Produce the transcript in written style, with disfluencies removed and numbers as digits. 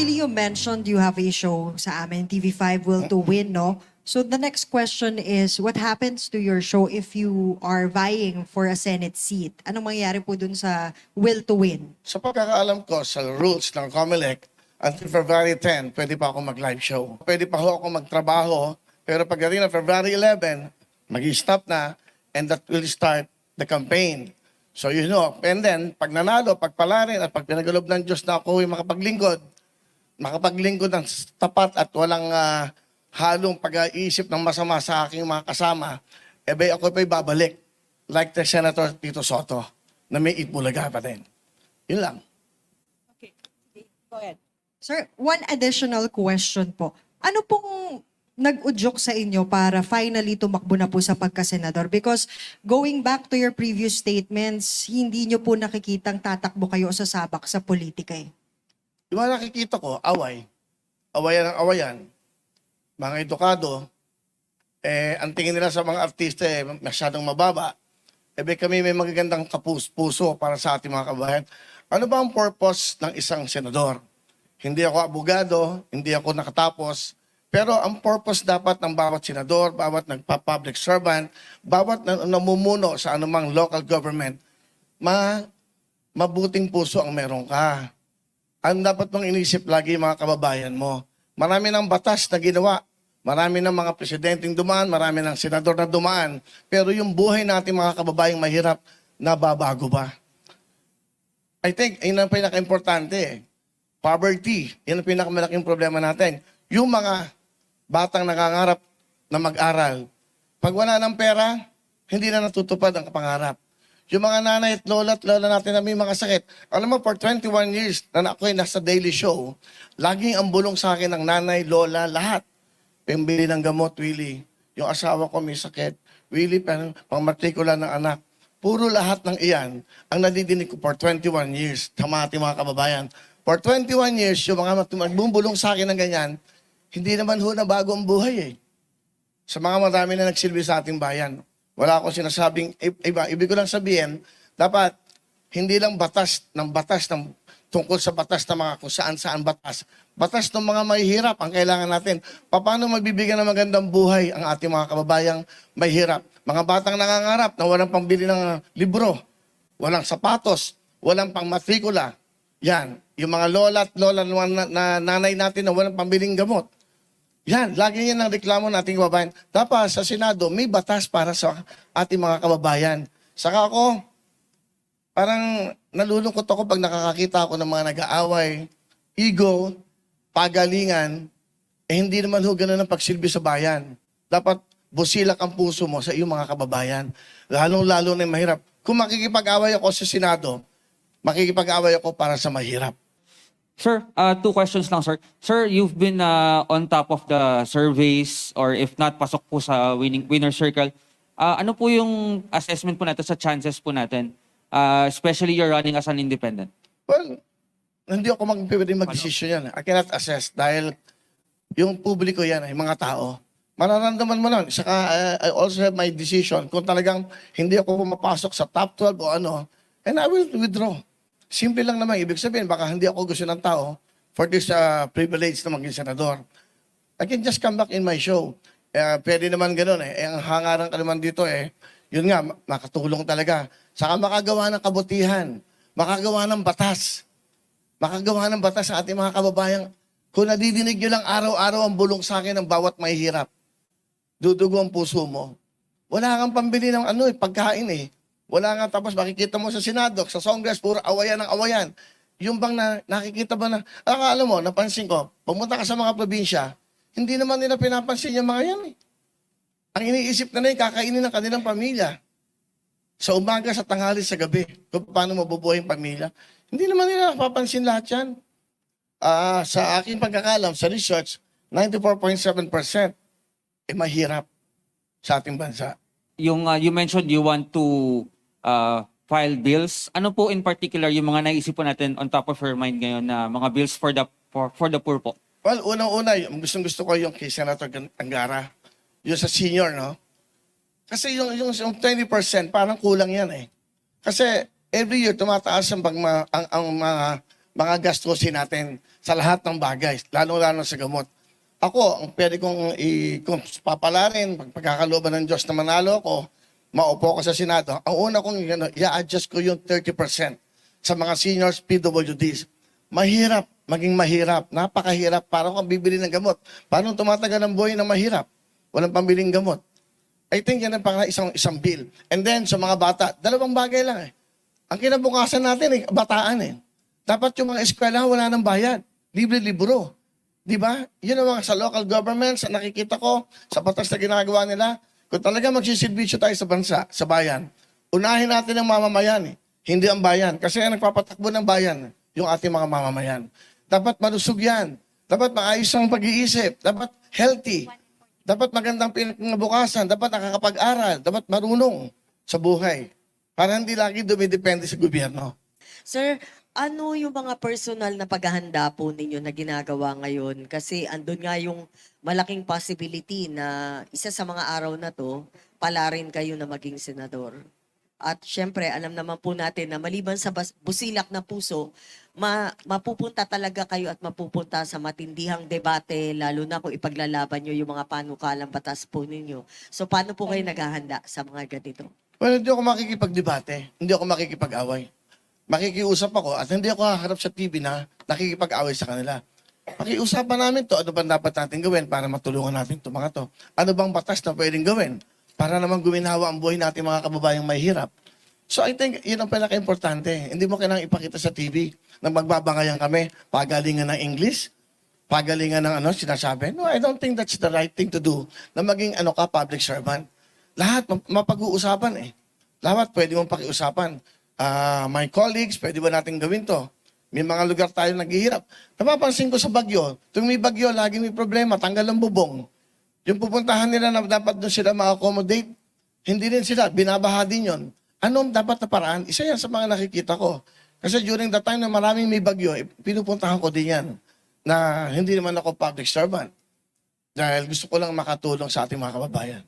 Willie, you mentioned you have a show sa amin, TV5 Will to Win, no? So the next question is, what happens to your show if you are vying for a Senate seat? Anong mangyayari po dun sa Will to Win? Sa pagkakaalam ko, sa rules ng COMELEC, until February 10, pwede pa ako mag-live show. Pwede pa ako magtrabaho, pero pagdating ng February 11, mag-stop na, and that will start the campaign. So you know, and then, pag nanalo, pagpalarin, at pag pinagalob ng Diyos na ako ay makapaglingkod ng tapat at walang halong pag-iisip ng masama sa aking mga kasama, ako pa'y babalik, like the Senator Tito Soto, na may itbulaga pa din. Yun lang. Okay. Go ahead. Sir, one additional question po. Ano pong nag-udyok sa inyo para finally tumakbo na po sa pagkasenador? Because going back to your previous statements, hindi nyo po nakikitang tatakbo kayo sa sabak sa politika eh. Yung mga nakikita ko, awayan ng awayan, mga edukado, ang tingin nila sa mga artista masyadong mababa, kami may magagandang puso para sa ating mga kabayan. Ano ba ang purpose ng isang senador? Hindi ako abogado, hindi ako nakatapos, pero ang purpose dapat ng bawat senador, bawat nagpa-public servant, bawat namumuno sa anumang local government, mabuting puso ang meron ka. Ang dapat mong inisip lagi mga kababayan mo. Marami ng batas na ginawa, marami ng mga presidenteng dumaan, marami ng senador na dumaan, pero yung buhay natin mga kababayang mahirap, nababago ba? I think, yun ang pinaka-importante. Poverty, yun ang pinakamalaking problema natin. Yung mga batang nangangarap na mag-aral, pag wala ng pera, hindi na natutupad ang pangarap. Yung mga nanay at lola natin na may mga sakit. Alam mo, for 21 years na ako'y nasa daily show, laging ang bulong sa akin ng nanay, lola, lahat. Pambili ng gamot, Willie. Yung asawa ko may sakit. Willie, pang-matrikula ng anak. Puro lahat ng iyan ang nadidinig ko for 21 years. Tama ating mga kababayan. For 21 years, yung mga magbubulong sa akin ng ganyan, hindi naman ho na bago ang buhay eh. Sa mga marami na nagsilbi sa ating bayan. Wala akong sinasabing iba. Ibig ko lang sabihin, dapat hindi lang batas ng tungkol sa batas ng mga kung saan batas. Batas ng mga mahihirap ang kailangan natin. Paano magbibigyan ng magandang buhay ang ating mga kababayang mahihirap? Mga batang nangangarap na walang pambili ng libro, walang sapatos, walang pangmatrikula. Yan. Yung mga lola at lola na nanay natin na walang pambiling gamot. Yan, lagi yan ang reklamo nating kababayan. Dapat sa Senado, may batas para sa ating mga kababayan. Saka ako, parang nalulungkot ako pag nakakakita ako ng mga nag-aaway, ego, pagalingan, hindi naman ho ganun ang pagsilbi sa bayan. Dapat busilak ang puso mo sa iyong mga kababayan. Lalong-lalo na mahirap. Kung makikipag-away ako sa Senado, makikipag-away ako para sa mahirap. Sir, two questions lang, sir. Sir, you've been on top of the surveys or if not, pasok po sa winner circle. Ano po yung assessment po natin sa chances po natin? Especially you're running as an independent. Well, hindi ako pwede mag-desisyon yan. I cannot assess dahil yung publiko yan ay mga tao. Mararamdaman mo lang. Saka I also have my decision kung talagang hindi ako pumapasok sa top 12 o ano, and I will withdraw. Simple lang naman. Ibig sabihin, baka hindi ako gusto ng tao for this privilege na maging senador. I can just come back in my show. Pwede naman ganun eh. Ang hangaran ka naman dito yun nga, makatulong talaga. Saka makagawa ng kabutihan. Makagawa ng batas. Makagawa ng batas sa ating mga kababayang. Kung nadidinig nyo lang araw-araw ang bulong sa akin ng bawat mahihirap, dudugo ang puso mo. Wala kang pambili ng pagkain eh. Wala nga, tapos makikita mo sa Senado, sa Congress, puro awayan ng awayan. Yung bang nakikita ba na, alam mo, napansin ko, pumunta ka sa mga probinsya, hindi naman nila pinapansin yung mga yan eh. Ang iniisip na yung kakainin ng kanilang pamilya. Sa umaga, sa tanghali, sa gabi, kung paano mabubuhay yung pamilya. Hindi naman nila napapansin lahat yan. Sa aking pagkakalam, sa research, 94.7% mahirap sa ating bansa. Yung you mentioned you want to file bills. Ano po in particular yung mga naisip po natin on top of your mind ngayon na mga bills for the poor po? Well, unang-una, gusto ko yung kay Senator Angara. Yung sa senior, no? Kasi yung 20% parang kulang yan eh. Kasi every year tumataas ang mga mga gastusin natin sa lahat ng bagay, lalo-lalo sa gamot. Ako, ang pwede kung papalarin, pagkakalooban ng Diyos na manalo ako, maupo ko sa Senado, ang una kong i-adjust ko yung 30% sa mga seniors PWDs. Mahirap, maging mahirap, napakahirap. Parang kung bibili ng gamot. Paano tumatagal ang buhay na mahirap? Walang pambiling gamot. I think yan ang isang bill. And then sa mga bata, dalawang bagay lang eh. Ang kinabukasan natin bataan eh. Dapat yung mga eskwela wala nang bayad. Libre-libro. Di ba? Yun ang mga sa local governments, nakikita ko sa batas na ginagawa nila. Kung talaga magsisilbisyo tayo sa bansa, sa bayan, unahin natin ang mamamayan eh. Hindi ang bayan. Kasi ang nagpapatakbo ng bayan, yung ating mga mamamayan. Dapat malusog yan. Dapat maayos ang pag-iisip. Dapat healthy. Dapat magandang pinabukasan. Dapat nakakapag-aral. Dapat marunong sa buhay. Para hindi lagi dumidepende sa gobyerno. Sir, ano yung mga personal na paghahanda po ninyo na ginagawa ngayon? Kasi andun nga yung malaking possibility na isa sa mga araw na to, pala rin kayo na maging senador. At syempre, alam naman po natin na maliban sa busilak na puso, mapupunta talaga kayo at mapupunta sa matindihang debate, lalo na kung ipaglalaban nyo yung mga panukalang batas po ninyo. So paano po kayo naghahanda sa mga ganito? Well, hindi ako makikipagdebate. Hindi ako makikipag-away. Makikiusap ako at hindi ako haharap sa TV na nakikipag-away sa kanila. Pakiusapan namin to, ano bang dapat natin gawin para matulungan natin ito mga to? Ano bang batas na pwedeng gawin para naman guminawa ang buhay natin mga kababayang may hirap? So I think yun ang pinaka-importante. Hindi mo kailangang ipakita sa TV na magbabangayan kami, pagalingan ng English, pagalingan ng sinasabi. No, I don't think that's the right thing to do na maging public servant. Lahat mapag-uusapan eh. Lahat pwede mong pakiusapan. My colleagues, pwede ba natin gawin to? May mga lugar tayo naghihirap. Napapansin ko sa bagyo, tuwing may bagyo, lagi may problema, tanggal ang bubong. Yung pupuntahan nila na dapat doon sila ma-accommodate, hindi rin sila, binabaha din yun. Anong dapat na paraan? Isa yan sa mga nakikita ko. Kasi during the time na maraming may bagyo, pinupuntahan ko din yan na hindi naman ako public servant. Dahil gusto ko lang makatulong sa ating mga kababayan.